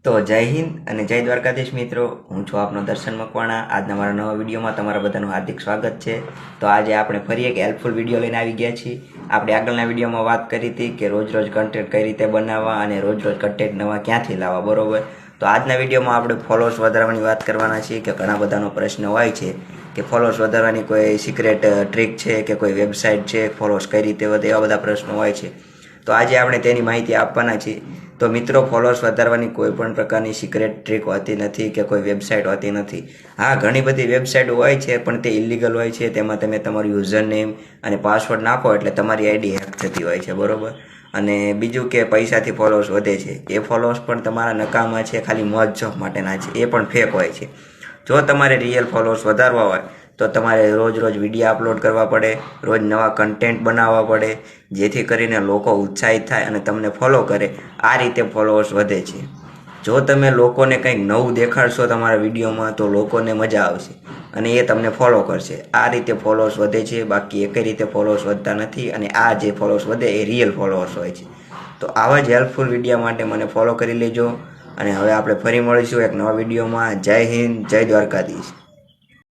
તો જય હિન્દ અને જય દ્વારકાધીશ મિત્રો, હું છું આપનો દર્શન મકવાણા। આજના મારા નવા વિડીયોમાં તમારા બધાનું હાર્દિક સ્વાગત છે। તો આજે આપણે ફરી એક હેલ્પફુલ વિડીયો લઈને આવી ગયા છીએ। આપણે આગળના વિડીયોમાં વાત કરી હતી કે રોજ કન્ટેન્ટ કઈ રીતે બનાવવા અને રોજ કન્ટેન્ટ નવા ક્યાંથી લાવવા, બરોબર। તો આજના વિડીયોમાં આપણે ફોલોઅર્સ વધારવાની વાત કરવાના છીએ કે ઘણા બધાનો પ્રશ્ન હોય છે કે ફોલોઅર્સ વધારવાની કોઈ સિક્રેટ ટ્રીક છે કે કોઈ વેબસાઇટ છે, ફોલોઅર્સ કઈ રીતે વધે, એવા બધા પ્રશ્નો હોય છે। તો આજે આપણે તેની માહિતી આપવાના છીએ। તો મિત્રો, ફોલોઅર્સ વધારવાની કોઈ પણ પ્રકારની સિક્રેટ ટ્રીક હોતી નથી કે કોઈ વેબસાઇટ હોતી નથી। હા, ઘણી બધી વેબસાઇટ હોય છે પણ તે ઇલીગલ હોય છે। તેમાં તમે તમારું યુઝર નેમ અને પાસવર્ડ નાખો એટલે તમારી આઈડી હેક થતી હોય છે, બરોબર। અને બીજું કે પૈસાથી ફોલોઅર્સ વધે છે, એ ફોલોઅર્સ પણ તમારા નકામા છે, ખાલી મોજ શોખ માટેના છે, એ પણ ફેક હોય છે। જો તમારે રિયલ ફોલોઅર્સ વધારવા હોય તો તમારે રોજ વિડીયો અપલોડ કરવા પડે, રોજ નવા કન્ટેન્ટ બનાવવા પડે, જેથી કરીને લોકો ઉત્સાહિત થાય અને તમને ફોલો કરે। આ રીતે ફોલોઅર્સ વધે છે। જો તમે લોકોને કંઈક નવું દેખાડશો તમારા વિડીયોમાં તો લોકોને મજા આવશે અને એ તમને ફોલો કરશે। આ રીતે ફોલોઅર્સ વધે છે, બાકી એક રીતે ફોલોઅર્સ વધતા નથી। અને આ જે ફોલોઅર્સ વધે એ રિયલ ફોલોઅર્સ હોય છે। તો આવા જ હેલ્પફુલ વિડીયો માટે મને ફોલો કરી લેજો અને હવે આપણે ફરી મળીશું એક નવા વિડીયોમાં। જય હિન્દ, જય દ્વારકાધીશ।